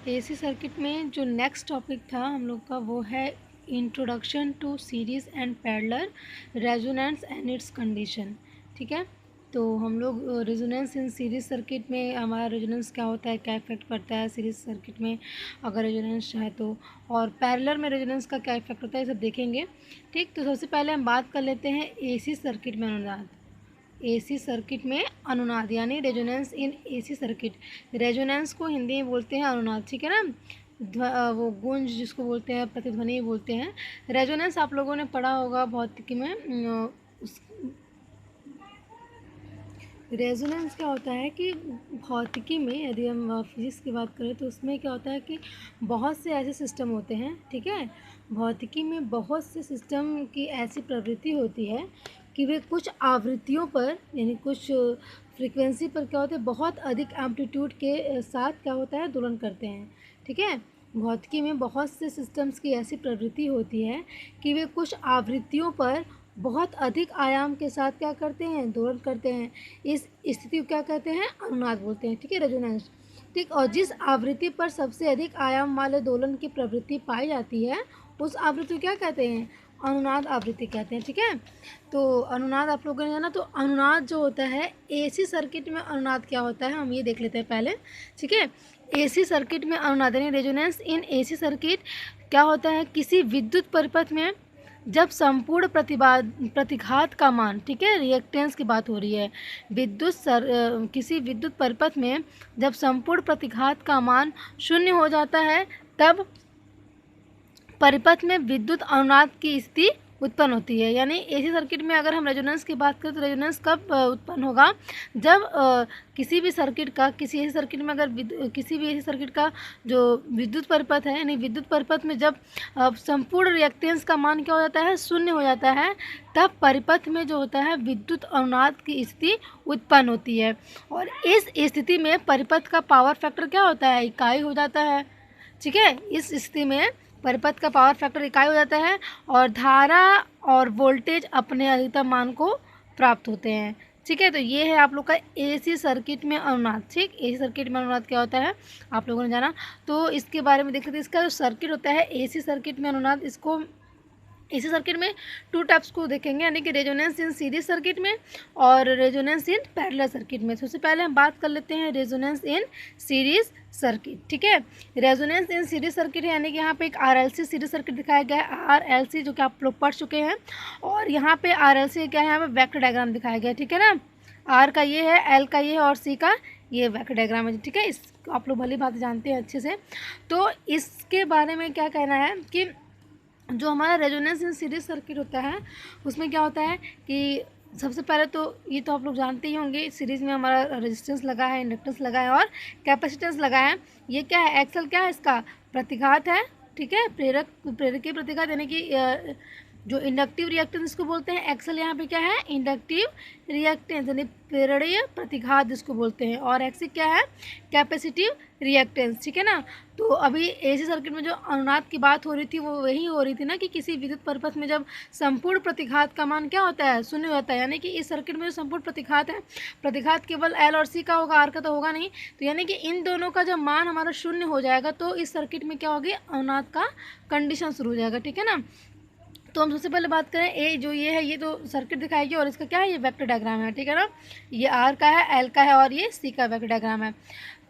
AC circuit में जो next topic था हम लोग का वो है introduction to series and parallel resonance and its condition. ठीक है, तो हम लोग रेजोनेंस इन सीरीज़ सर्किट में हमारा रेजोनेंस क्या होता है, क्या इफेक्ट पड़ता है सीरीज़ सर्किट में अगर रेजोनेंस है तो, और पैरेलल में रेजोनेंस का क्या इफेक्ट होता है, ये सब देखेंगे। ठीक, तो सबसे पहले हम बात कर लेते हैं एसी सर्किट में अनुनाद। एसी सर्किट में अनुनाद यानी resonance in AC circuit. Resonance को हिंदी में बोलते हैं अनुनाद, ठीक है ना। वो गूंज जिसको बोलते हैं, प्रतिध्वनि बोलते हैं। रेजोनेंस आप लोगों ने पढ़ा होगा भौतिकी में। उस रेजोनेंस क्या होता है कि भौतिकी में यदि हम फिजिक्स की बात करें तो उसमें क्या होता है कि बहुत से ऐसे सिस्टम होते हैं, ठीक है। भौतिकी में बहुत से सिस्टम की ऐसी प्रवृत्ति होती है कि वे कुछ आवृत्तियों पर यानी कुछ फ्रीक्वेंसी पर क्या होता है, बहुत अधिक एम्पलीट्यूड के साथ क्या होता है, दोलन करते हैं, ठीक है। भौतिकी में बहुत से सिस्टम्स की ऐसी प्रवृत्ति होती है कि वे कुछ आवृत्तियों पर बहुत अधिक आयाम के साथ क्या करते हैं, दोलन करते हैं। इस स्थिति को क्या कहते हैं, अनुनाद बोलते हैं, ठीक है, रेजोनेंस। ठीक, और जिस आवृत्ति पर सबसे अधिक आयाम वाले दोलन की प्रवृत्ति पाई जाती है उस आवृत्ति को क्या कहते हैं, अनुनाद आवृत्ति कहते हैं, ठीक है। तो अनुनाद आप लोगों ने जाना, तो अनुनाद जो होता है एसी सर्किट में अनुनाद क्या होता है हम ये देख लेते हैं पहले, ठीक है। एसी सर्किट में अनुनाद यानी रेजोनेंस इन एसी सर्किट क्या होता है, किसी विद्युत परिपथ में जब संपूर्ण प्रतिघात का मान, ठीक है, रिएक्टेंस की बात हो रही है, किसी विद्युत परिपथ में जब संपूर्ण प्रतिघात का मान शून्य हो जाता है तब परिपथ में विद्युत अनुनाद की स्थिति उत्पन्न होती है। यानी एसी सर्किट में अगर हम रेजोनेंस की बात करें तो रेजोनेंस कब उत्पन्न होगा, जब किसी भी सर्किट का, किसी एसी सर्किट में अगर किसी भी एसी सर्किट का जो विद्युत परिपथ है यानी विद्युत परिपथ में जब संपूर्ण रिएक्टेंस का मान क्या हो जाता है, शून्य हो जाता है, तब परिपथ में जो होता है विद्युत अनुनाद की स्थिति उत्पन्न होती है। और इस स्थिति में परिपथ का पावर फैक्टर क्या होता है, इकाई हो जाता है, ठीक है। इस स्थिति में परिपथ का पावर फैक्टर इकाई हो जाता है और धारा और वोल्टेज अपने अधिकतम मान को प्राप्त होते हैं, ठीक है। तो ये है आप लोग का एसी सर्किट में अनुनाद। ठीक, एसी सर्किट में अनुनाद क्या होता है आप लोगों ने जाना, तो इसके बारे में देख लेते हैं। इसका जो सर्किट होता है एसी सर्किट में अनुनाद, इसको इसी सर्किट में टू टाइप्स को देखेंगे, यानी कि रेजोनेंस इन सीरीज सर्किट में और रेजोनेंस इन पैरेलल सर्किट में। सबसे पहले हम बात कर लेते हैं रेजोनेंस इन सीरीज सर्किट, ठीक है। रेजोनेंस इन सीरीज सर्किट है यानी कि यहाँ पे एक आरएलसी सीरीज सर्किट दिखाया गया है, आरएलसी, जो कि आप लोग पढ़ चुके हैं। और यहाँ पे आरएलसी क्या है, यहाँ पे वेक्टर डायग्राम दिखाया गया है, ठीक है ना। आर का ये है, एल का ये है और सी का ये वेक्टर डायग्राम है, ठीक है। इस आप लोग भली बात जानते हैं अच्छे से। तो इसके बारे में क्या कहना है कि जो हमारा रेजोनेंस इन सीरीज सर्किट होता है उसमें क्या होता है कि सबसे पहले तो ये तो आप लोग जानते ही होंगे, सीरीज में हमारा रेजिस्टेंस लगा है, इंडक्टेंस लगा है और कैपेसिटेंस लगा है। ये क्या है, एक्सल क्या है, इसका प्रतिघात है, ठीक है। प्रेरकीय प्रतिघात यानी कि जो इंडक्टिव रिएक्टेंस जिसको बोलते हैं, एक्सल यहाँ पे क्या है, इंडक्टिव रिएक्टेंस यानी प्रेरणीय प्रतिघात जिसको बोलते हैं, और एक्सी क्या है, कैपेसिटिव रिएक्टेंस, ठीक है ना। तो अभी एसी सर्किट में जो अनुनाद की बात हो रही थी वो वही हो रही थी ना कि किसी विद्युत परिपथ में जब संपूर्ण प्रतिघात का मान क्या होता है, शून्य होता है। यानी कि इस सर्किट में जो संपूर्ण प्रतिघात है, प्रतिघात केवल एल और सी का होगा, आर का तो होगा नहीं। तो यानी कि इन दोनों का जब मान हमारा शून्य हो जाएगा तो इस सर्किट में क्या होगी, अनुनाद का कंडीशन शुरू हो जाएगा, ठीक है ना। तो हम सबसे पहले बात करें, ए जो ये है ये तो सर्किट दिखाएगी और इसका क्या है, ये वेक्टर डायग्राम है, ठीक है ना। ये आर का है, एल का है और ये सी का वेक्टर डायग्राम है।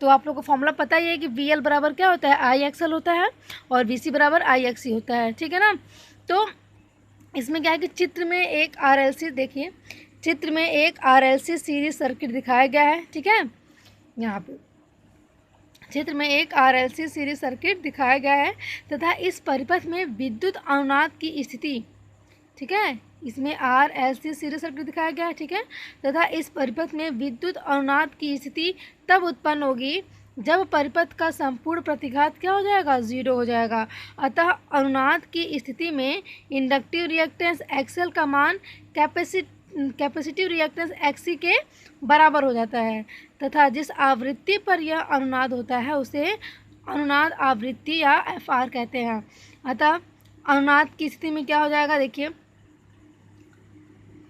तो आप लोग को फॉर्मूला पता ही है कि वी एल बराबर क्या होता है, आई एक्स एल होता है और वी सी बराबर आई एक्स सी होता है, ठीक है ना। तो इसमें क्या है कि चित्र में एक आर एल सी, देखिए चित्र में एक R L C series circuit दिखाया गया है, ठीक है। यहाँ पे चित्र में एक आरएलसी सीरीज सर्किट दिखाया गया है तथा इस परिपथ में विद्युत अनुनाद की स्थिति, ठीक है, इसमें आरएलसी सीरीज सर्किट दिखाया गया है, ठीक है, तथा इस परिपथ में विद्युत अनुनाद की स्थिति तब उत्पन्न होगी जब परिपथ का संपूर्ण प्रतिघात क्या हो जाएगा, जीरो हो जाएगा। अतः अनुनाद की स्थिति में इंडक्टिव रिएक्टेंस एक्सएल का मान कैपेसिटिव रिएक्टेंस एक्सी के बराबर हो जाता है तथा जिस आवृत्ति पर यह अनुनाद होता है उसे अनुनाद आवृत्ति या एफ आर कहते हैं। अतः अनुनाद की स्थिति में क्या हो जाएगा, देखिए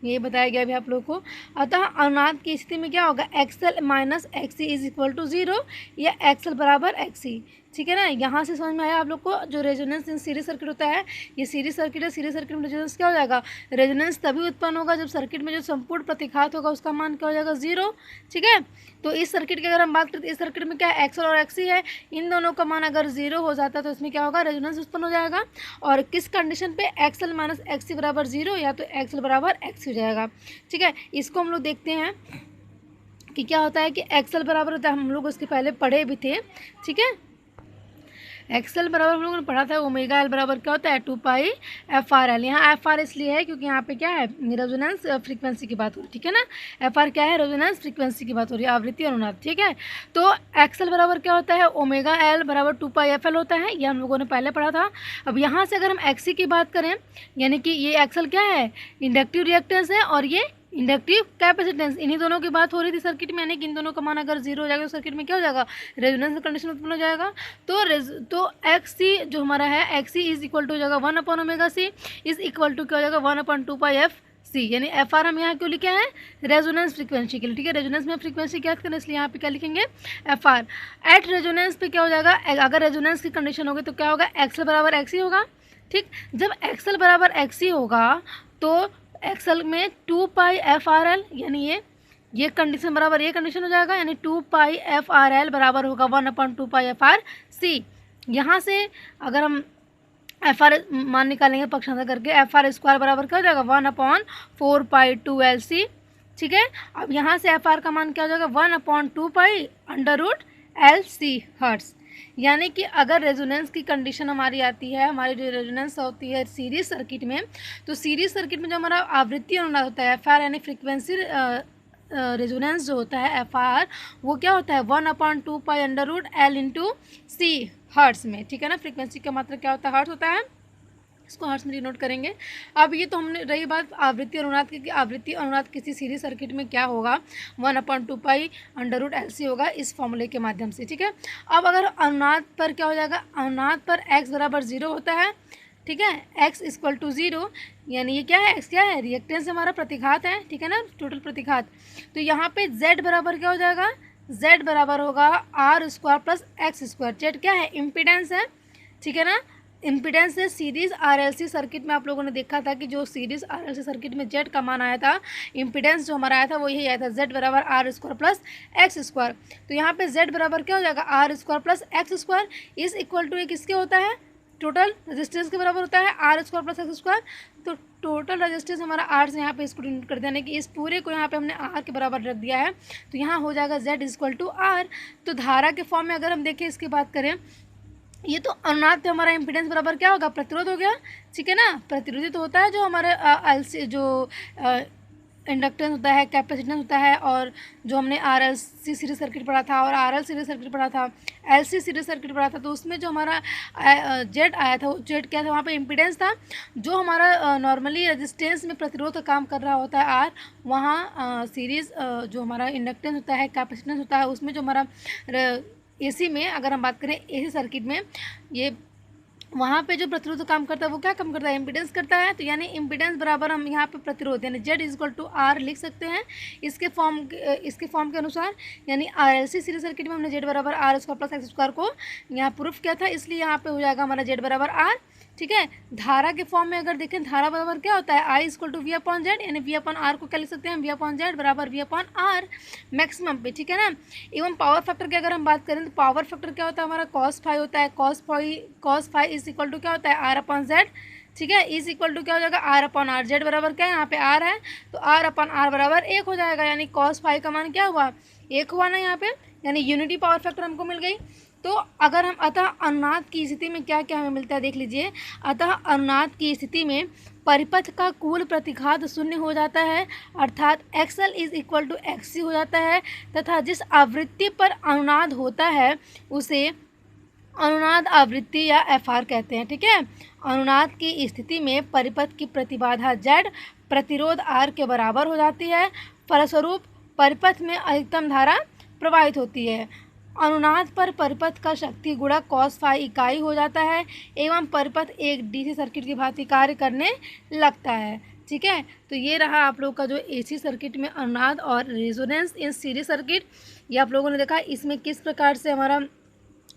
ये बताया गया अभी आप लोगों को। अतः अनुनाद की स्थिति में क्या होगा, XL minus XC is equal to 0 या एक्सएल बराबर एक्सी, ठीक है ना। यहाँ से समझ में आया आप लोग को। जो रेजोनेंस इन सीरीज सर्किट होता है, ये सीरीज सर्किट है, सीरीज सर्किट में रेजोनेंस क्या हो जाएगा, रेजोनेंस तभी उत्पन्न होगा जब सर्किट में जो संपूर्ण प्रतिघात होगा उसका मान क्या हो जाएगा, 0। ठीक है, तो इस सर्किट की अगर हम बात करें तो इस सर्किट में क्या है, एक्सएल और एक्सी है, इन दोनों का मान अगर 0 हो जाता है तो इसमें क्या होगा, रेजोनेंस उत्पन्न हो जाएगा। और किस कंडीशन पे, एक्सएल माइनस एक्सी बराबर 0 या तो एक्सएल बराबर एक्सी हो जाएगा। ठीक है, इसको हम लोग देखते हैं कि क्या होता है कि एक्सएल बराबर होता है, हम लोग उसके पहले पढ़े भी थे। ठीक है, एक्सएल बराबर हम लोगों ने पढ़ा था, ओमेगा एल बराबर क्या होता है, 2 पाई एफ आर एल। यहाँ एफ आर इसलिए है क्योंकि यहाँ पे क्या है, रेजोनेंस फ्रीक्वेंसी की बात हो रही है। ठीक है ना, एफ आर क्या है, रेजोनेंस फ्रीक्वेंसी की बात हो रही है, आवृत्ति अनुनाद। ठीक है, तो एक्सएल बराबर क्या होता है, ओमेगा एल बराबर 2 पाई एफ एल होता है, ये हम लोगों ने पहले पढ़ा था। अब यहाँ से अगर हम एक्सी की बात करें, यानी कि ये एक्सएल क्या है, इंडक्टिव रिएक्टेंस है और ये इंडक्टिव कैपेसिटेंस, इन्हीं दोनों की बात हो रही थी सर्किट में, यानी कि इन दोनों का मान अगर 0 हो जाएगा तो सर्किट में क्या हो जाएगा, रेजोनेंस कंडीशन उत्पन्न हो जाएगा। तो एक्स सी जो हमारा है, X C is equal to हो जाएगा 1 upon omega C, is equal to क्या हो जाएगा, 1 अपॉन 2 पाई एफ सी, यानी एफ आर हम यहाँ क्यों लिखे हैं, रेजोनेंस फ्रीक्वेंसी के लिए। ठीक है, रेजोनेंस में फ्रीक्वेंसी क्या करते हैं, इसलिए यहाँ पे क्या लिखेंगे, एफ आर। एट रेजोनेंस पे क्या हो जाएगा, अगर रेजोनेंस की कंडीशन होगी तो क्या होगा, एक्सएल बराबर एक्सी होगा। ठीक, जब एक्सएल बराबर एक्सी होगा तो एक्सएल में 2 पाई एफ आर एल, यानी ये कंडीशन बराबर ये कंडीशन हो जाएगा, यानी 2 पाई एफ आर एल बराबर होगा 1 अपॉन 2 पाई एफ आर सी। यहाँ से अगर हम एफ आर मान निकालेंगे पक्षांतर करके, एफ आर स्क्वायर बराबर क्या हो जाएगा, 1 अपॉन 4 पाई 2 एल सी। ठीक है, अब यहाँ से एफ आर का मान क्या हो जाएगा, 1 upon 2 pi under root L C hertz. यानी कि अगर रेजोनेंस की कंडीशन हमारी आती है, हमारी जो रेजोनेंस होती है सीरीज सर्किट में, तो सीरीज सर्किट में जो हमारा आवृत्ति अनुनाद होता है एफ आर, यानी फ्रीक्वेंसी रेजोनेंस जो होता है एफ आर, वो क्या होता है, 1 upon 2 pi under root L into C hertz में। ठीक है ना, फ्रीक्वेंसी का मात्रा क्या होता है, हर्ट्स होता है, इसको हर्ट्स में डिनोट करेंगे। अब ये तो हमने रही बात आवृत्ति अनुनाद की, आवृत्ति अनुनाद किसी सीरीज सर्किट में क्या होगा, 1 upon 2 pi under root L C होगा, इस फॉर्मूले के माध्यम से। ठीक है, अब अगर अनुनाद पर क्या हो जाएगा, अनुनाद पर एक्स बराबर 0 होता है। ठीक है, एक्स इक्वल टू 0, यानी ये क्या है, एक्स क्या है, रिएक्टेंस हमारा प्रतिघात है। ठीक है ना, टोटल प्रतिघात। तो यहाँ पे जेड बराबर क्या हो जाएगा, जेड बराबर होगा R square plus X square. Z क्या है, इम्पिडेंस है। ठीक है ना, इम्पिडेंस है। सीरीज आरएलसी सर्किट में आप लोगों ने देखा था कि जो सीरीज आरएलसी सर्किट में जेड का मान आया था, इम्पिडेंस जो हमारा आया था वो यही आया था, जेड बराबर R square plus X square. तो यहाँ पे जेड बराबर क्या हो जाएगा, R square plus X square is equal to किसके होता है, टोटल रेजिस्टेंस के बराबर होता है, R square plus X square. तो टोटल रेजिस्टेंस हमारा आर से यहाँ पे इसको डिनोट कर देने की, इस पूरे को यहाँ पे हमने आर के बराबर रख दिया है, तो यहाँ हो जाएगा जेड इक्वल टू आर। तो धारा के फॉर्म में अगर हम देखें, इसकी बात करें, ये तो अनुनाद पे हमारा इम्पीडेंस बराबर क्या होगा, प्रतिरोध हो गया। ठीक है ना, प्रतिरोधी तो होता है जो हमारे एलसी जो इंडक्टेंस होता है, कैपेसिटेंस होता है, और जो हमने आरएलसी सीरीज सर्किट पढ़ा था और आरएल सीरीज सर्किट पढ़ा था, एलसी सीरीज सर्किट पढ़ा था, तो उसमें जो हमारा जेड आया था, जेड क्या था, वहाँ पे इम्पीडेंस था। जो हमारा नॉर्मली रेजिस्टेंस में प्रतिरोध का काम कर रहा होता है आर, वहाँ सीरीज जो हमारा इंडक्टेंस होता है, कैपेसिटेंस होता है, उसमें जो हमारा एसी में अगर हम बात करें, एसी सर्किट में ये वहाँ पे जो प्रतिरोध काम करता है वो क्या कम करता है, इम्पीडेंस करता है। तो यानी इम्पीडेंस बराबर हम यहाँ पे प्रतिरोध यानी जेड इक्वल टू आर लिख सकते हैं इसके फॉर्म के अनुसार। यानी आरएलसी सीरीज सर्किट में हमने जेड बराबर R square plus X square को यहाँ प्रूफ किया था, इसलिए यहाँ पे हो जाएगा हमारा जेड बराबर आर। ठीक है, धारा के फॉर्म में अगर देखें, धारा बराबर क्या होता है, I equal to V upon Z, यानी वी अपॉन आर को क्या लिख सकते हैं, वी अपॉन जेड बराबर वी अपॉन आर मैक्सिमम पे। ठीक है ना, एवं पावर फैक्टर की अगर हम बात करें तो पावर फैक्टर क्या होता है हमारा, कॉस फाई होता है, cos phi is equal to क्या होता है, आर अपॉन जेड। ठीक है, इज इक्वल टू क्या हो जाएगा, आर अपॉन आर। जेड बराबर क्या है, यहाँ पे आर है, तो आर अपॉन आर बराबर 1 हो जाएगा, यानी कॉस फाई का मान क्या हुआ, 1 हुआ ना यहाँ पे, यानी यूनिटी पावर फैक्टर हमको मिल गई। तो अगर हम अतः अनुनाद की स्थिति में क्या क्या हमें मिलता है देख लीजिए। अतः अनुनाद की स्थिति में परिपथ का कुल प्रतिघात 0 हो जाता है, अर्थात XL is equal to XC हो जाता है, तथा जिस आवृत्ति पर अनुनाद होता है उसे अनुनाद आवृत्ति या एफआर कहते हैं। ठीक है, अनुनाद की स्थिति में परिपथ की प्रतिबाधा जेड प्रतिरोध आर के बराबर हो जाती है, फलस्वरूप परिपथ में अधिकतम धारा प्रवाहित होती है। अनुनाद पर परिपथ का शक्ति गुणक कॉस फाई इकाई हो जाता है एवं परिपथ एक डीसी सर्किट की भांति कार्य करने लगता है। ठीक है, तो ये रहा आप लोग का जो एसी सर्किट में अनुनाद और रेजोनेंस इन सीरीज सर्किट। ये आप लोगों ने देखा इसमें किस प्रकार से हमारा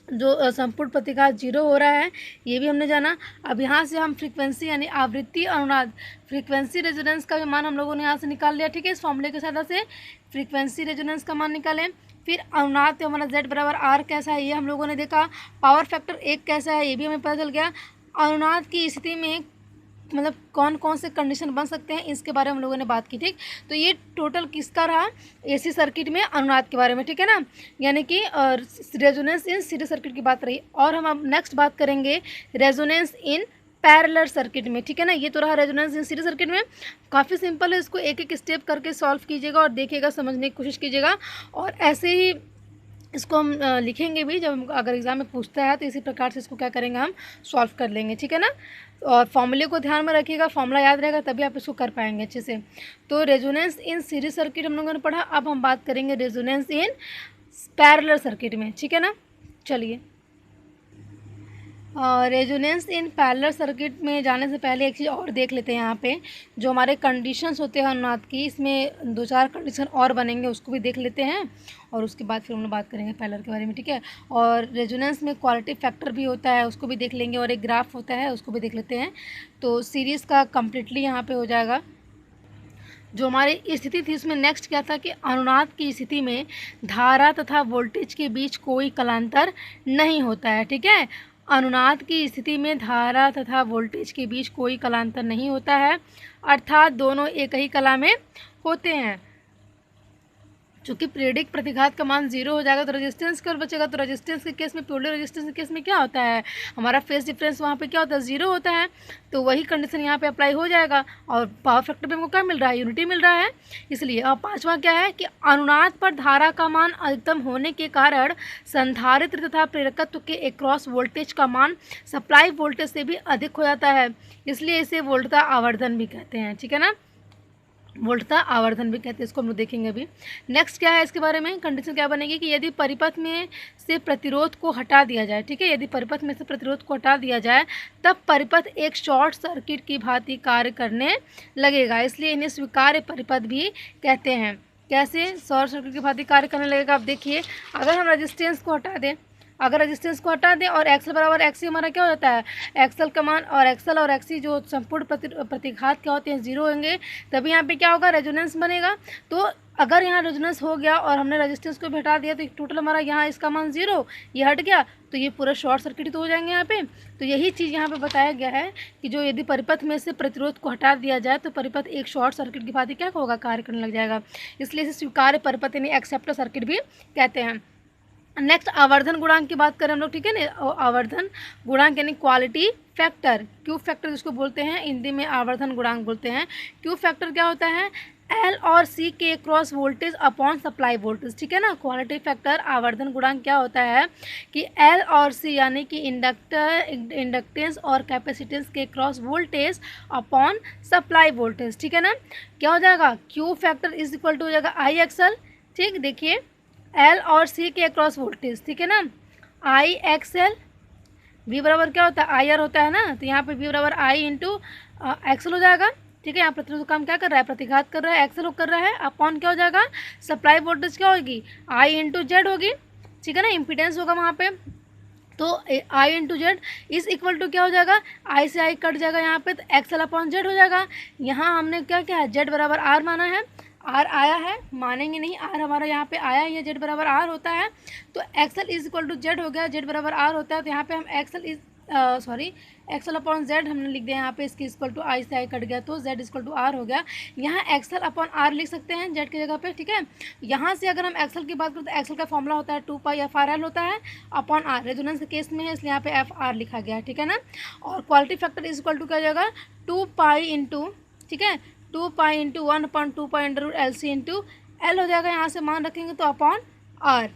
जो संपूर्ण प्रतिघात 0 हो रहा है, ये भी हमने जाना। अब यहाँ से हम फ्रीक्वेंसी यानी आवृत्ति अनुनाद, फ्रीक्वेंसी रेजोनेंस का भी मान हम लोगों ने यहाँ से निकाल लिया, ठीक है। इस फॉर्मूले के सहायता से फ्रीक्वेंसी रेजोनेंस का मान निकालें। फिर अनुनाद तो हमारा Z बराबर R कैसा है ये हम लोगों ने देखा। पावर फैक्टर 1 कैसा है ये भी हमें पता चल गया। अनुनाद की स्थिति में मतलब कौन कौन से कंडीशन बन सकते हैं इसके बारे में हम लोगों ने बात की, ठीक। तो ये टोटल किसका रहा, एसी सर्किट में अनुनाद के बारे में, ठीक है ना, यानी कि रेजोनेंस इन सीरीज सर्किट की बात रही। और हम अब नेक्स्ट बात करेंगे रेजोनेंस इन पैरेलल सर्किट में, ठीक है ना। ये तो रहा रेजोनेंस इन सीरीज सर्किट में, काफ़ी सिंपल है, इसको एक एक स्टेप करके सॉल्व कीजिएगा और देखिएगा, समझने की कोशिश कीजिएगा। और ऐसे ही इसको हम लिखेंगे भी, जब अगर एग्ज़ाम में पूछता है तो इसी प्रकार से इसको क्या करेंगे, हम सॉल्व कर लेंगे, ठीक है ना। और फॉर्मूले को ध्यान में रखिएगा, फॉर्मूला याद रहेगा तभी आप इसको कर पाएंगे अच्छे से। तो रेजोनेंस इन सीरीज सर्किट हम लोगों ने पढ़ा। अब हम बात करेंगे रेजोनेंस इन पैरेलल सर्किट में, ठीक है ना। चलिए, रेजोनेंस इन पैरेलल सर्किट में जाने से पहले एक चीज़ और देख लेते हैं। यहाँ पे जो हमारे कंडीशंस होते हैं अनुनाद की, इसमें 2-4 कंडीशन और बनेंगे, उसको भी देख लेते हैं और उसके बाद फिर हम लोग बात करेंगे पैरेलल के बारे में, ठीक है। और रेजोनेंस में क्वालिटी फैक्टर भी होता है, उसको भी देख लेंगे, और एक ग्राफ होता है उसको भी देख लेते हैं। तो सीरीज़ का कम्प्लीटली यहाँ पर हो जाएगा। जो हमारी स्थिति थी उसमें नेक्स्ट क्या था कि अनुनाद की स्थिति में धारा तथा वोल्टेज के बीच कोई कलांतर नहीं होता है, ठीक है। अनुनाद की स्थिति में धारा तथा वोल्टेज के बीच कोई कलांतर नहीं होता है, अर्थात दोनों एक ही कला में होते हैं। चूँकि पीरियडिक प्रतिघात का मान 0 हो जाएगा तो रेजिस्टेंस केवल बचेगा। तो रेजिस्टेंस के केस में, प्योरली रेजिस्टेंस के केस में क्या होता है, हमारा फेज डिफरेंस वहाँ पे क्या होता है, 0 होता है। तो वही कंडीशन यहाँ पे अप्लाई हो जाएगा। और पावर फैक्टर पे हमको क्या मिल रहा है, यूनिटी मिल रहा है, इसलिए। और पांचवा क्या है कि अनुनाद पर धारा का मान अधिकतम होने के कारण संधारित्र तथा प्रेरकत्व के एक्रॉस वोल्टेज का मान सप्लाई वोल्टेज से भी अधिक हो जाता है, इसलिए इसे वोल्टता आवर्धन भी कहते हैं, ठीक है ना। वोल्टता आवर्धन भी कहते हैं, इसको हम लोग देखेंगे अभी। नेक्स्ट क्या है इसके बारे में, कंडीशन क्या बनेगी कि यदि परिपथ में से प्रतिरोध को हटा दिया जाए, ठीक है, यदि परिपथ में से प्रतिरोध को हटा दिया जाए तब परिपथ एक शॉर्ट सर्किट की भांति कार्य करने लगेगा, इसलिए इन्हें स्वीकार्य परिपथ भी कहते हैं। कैसे शॉर्ट सर्किट की भांति कार्य करने लगेगा, आप देखिए। अगर हम रेजिस्टेंस को हटा दें, और एक्सल बराबर एक्सी हमारा क्या हो जाता है, एक्सल का मान, और एक्सल और एक्सी जो संपूर्ण प्रतिघात क्या होते हैं, 0 होंगे, तभी यहाँ पे क्या होगा, रेजोनेंस बनेगा। तो अगर यहाँ रेजोनेंस हो गया और हमने रेजिस्टेंस को भी हटा दिया तो टोटल हमारा यहाँ इसका मान 0, ये हट गया, तो ये पूरा शॉर्ट सर्किट तो हो जाएंगे यहाँ पे। तो यही चीज़ यहाँ पे बताया गया है कि जो यदि परिपथ में से प्रतिरोध को हटा दिया जाए तो परिपथ एक शॉर्ट सर्किट की भांति क्या होगा, कार्य करने लग जाएगा, इसलिए इसे स्वीकार्य परिपथ यानी एक्सेप्टर सर्किट भी कहते हैं। नेक्स्ट आवर्धन गुणांक की बात करें हम लोग, ठीक है ना। आवर्धन गुणांक यानी क्वालिटी फैक्टर, क्यू फैक्टर जिसको बोलते हैं, हिंदी में आवर्धन गुणांक बोलते हैं। क्यू फैक्टर क्या होता है, एल और सी के cross voltage upon supply voltage, ठीक है ना। क्वालिटी फैक्टर आवर्धन गुणांक क्या होता है कि एल और सी यानी कि इंडक्टेंस और कैपेसिटेंस के cross voltage upon supply voltage, ठीक है ना। क्या हो जाएगा, Q factor is equal to हो जाएगा आई एक्सएल, ठीक। देखिए एल और सी के अक्रॉस वोल्टेज, ठीक है ना, आई एक्सएल, वी बराबर क्या होता है, आई आर होता है ना, तो यहाँ पे वी बराबर आई इंटू एक्सएल हो जाएगा, ठीक है। यहाँ प्रतिरोध काम क्या कर रहा है, प्रतिघात कर रहा है, एक्सएल कर रहा है, अपॉन क्या हो जाएगा, सप्लाई वोल्टेज क्या होगी, आई इंटू जेड होगी, ठीक है ना, इम्पीडेंस होगा वहाँ पे। तो I into Z is equal to क्या हो जाएगा, आई से आई कट जाएगा यहाँ पे, तो एक्सएल अपॉन जेड हो जाएगा। यहाँ हमने क्या किया है, जेड बराबर आर माना है, आर आया है, मानेंगे नहीं, आर हमारा यहाँ पे आया है, ये जेड बराबर आर होता है, तो XL is equal to Z हो गया, जेड बराबर आर होता है, तो यहाँ पे हम एक्सएल अपॉन जेड हमने लिख दिया यहाँ पे, इसकी इक्वल टू आई से आई कट गया तो जेड इक्वल टू आर हो गया। यहाँ एक्सएल अपॉन आर लिख सकते हैं जेड की जगह पे, ठीक है। यहाँ से अगर हम एक्सएल की बात करें तो एक्सएल का फॉर्मूला होता है 2 पाई एफ आर एल होता है अपॉन आर, रेजोनेंस के केस में है इसलिए यहाँ पे एफ आर लिखा गया, ठीक है ना। और quality factor is equal to क्या हो जाएगा, 2 पाई इंटू, ठीक है, 2 pi into 1 upon 2 pi under root L C into L हो जाएगा, यहाँ से मान रखेंगे तो अपॉन आर,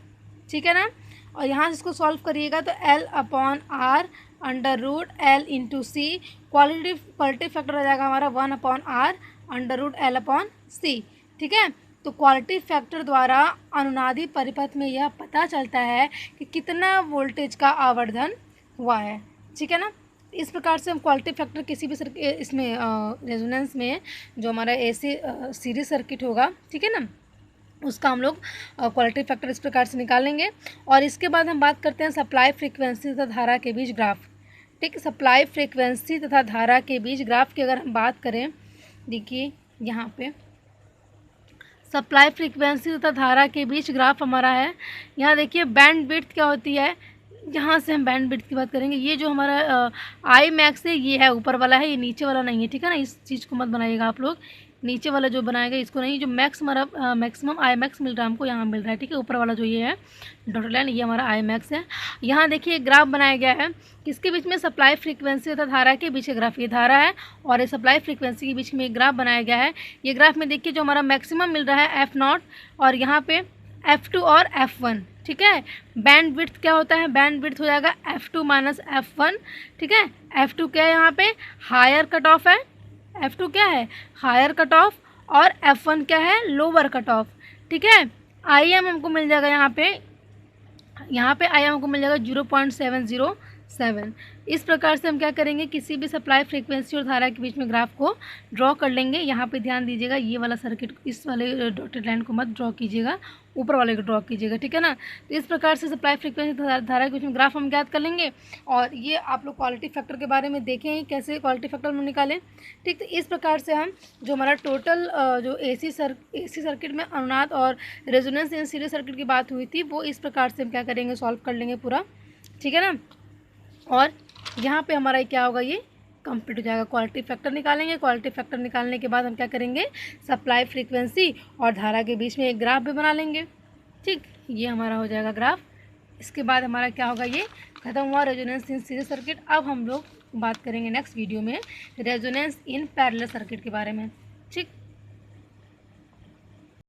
ठीक है ना। और यहाँ से इसको सॉल्व करिएगा तो L upon R under root L into C, quality factor हो जाएगा हमारा 1 upon R under root L upon C, ठीक है। तो क्वालिटी फैक्टर द्वारा अनुनादी परिपथ में यह पता चलता है कि कितना वोल्टेज का आवर्धन हुआ है, ठीक है ना। इस प्रकार से हम क्वालिटी फैक्टर किसी भी इसमें रेजोनेंस में जो हमारा एसी सीरीज सर्किट होगा, ठीक है ना, उसका हम लोग क्वालिटी फैक्टर इस प्रकार से निकालेंगे। और इसके बाद हम बात करते हैं सप्लाई फ्रीक्वेंसी तथा धारा के बीच ग्राफ। ठीक, सप्लाई फ्रीक्वेंसी तथा धारा के बीच ग्राफ की अगर हम बात करें, देखिए यहाँ पे सप्लाई फ्रीक्वेंसी तथा धारा के बीच ग्राफ हमारा है। यहाँ देखिए बैंड विड्थ क्या होती है, यहाँ से हम बैंड विड्थ की बात करेंगे। ये जो हमारा आई मैक्स है ये है ऊपर वाला है, ये नीचे वाला नहीं है, ठीक है ना। इस चीज़ को मत बनाइएगा आप लोग, नीचे वाला जो बनाएगा इसको नहीं। जो मैक्स हमारा मैक्सिमम आई मैक्स मिल रहा है हमको, यहाँ मिल रहा है, ठीक है। ऊपर वाला जो ये है डॉटेड लाइन, ये हमारा आई मैक्स है। यहाँ देखिए ग्राफ बनाया गया है किसके बीच में, सप्लाई फ्रीक्वेंसी तथा धारा के बीच ग्राफ। ये धारा है और ये सप्लाई फ्रीक्वेंसी के बीच में एक ग्राफ बनाया गया है। ये ग्राफ में देखिए जो हमारा मैक्सिमम मिल रहा है F0 और यहाँ पे F2 और F1, ठीक है। बैंड विड्थ क्या होता है, बैंड विड्थ हो जाएगा F2 माइनस F1, ठीक है। F2 क्या है, यहाँ पे हायर कट ऑफ है, F2 क्या है, हायर कट ऑफ, और F1 क्या है, लोअर कट ऑफ, ठीक है। IM हमको मिल जाएगा यहाँ पे IM हमको मिल जाएगा 0.707। इस प्रकार से हम क्या करेंगे, किसी भी सप्लाई फ्रीक्वेंसी और धारा के बीच में ग्राफ को ड्रॉ कर लेंगे। यहाँ पे ध्यान दीजिएगा, ये वाला सर्किट, इस वाले डॉटेड लाइन को मत ड्रॉ कीजिएगा, ऊपर वाले को ड्रॉ कीजिएगा, ठीक है ना। तो इस प्रकार से सप्लाई फ्रीक्वेंसी धारा के बीच में ग्राफ हम ज्ञात कर लेंगे। और ये आप लोग क्वालिटी फैक्टर के बारे में देखें कैसे क्वालिटी फैक्टर हम निकालें, ठीक। तो इस प्रकार से हम जो हमारा टोटल जो AC सर्किट में अनुनाद और रेजोनेंस इन सीरीज सर्किट की बात हुई थी, वो इस प्रकार से हम क्या करेंगे, सॉल्व कर लेंगे पूरा, ठीक है ना। और यहाँ पे हमारा क्या होगा, ये कंप्लीट हो जाएगा। क्वालिटी फैक्टर निकालेंगे, क्वालिटी फैक्टर निकालने के बाद हम क्या करेंगे, सप्लाई फ्रीक्वेंसी और धारा के बीच में एक ग्राफ भी बना लेंगे, ठीक। ये हमारा हो जाएगा ग्राफ। इसके बाद हमारा क्या होगा, ये खत्म हुआ रेजोनेंस इन सीरीज सर्किट। अब हम लोग बात करेंगे नेक्स्ट वीडियो में रेजोनेंस इन पैरेलल सर्किट के बारे में, ठीक।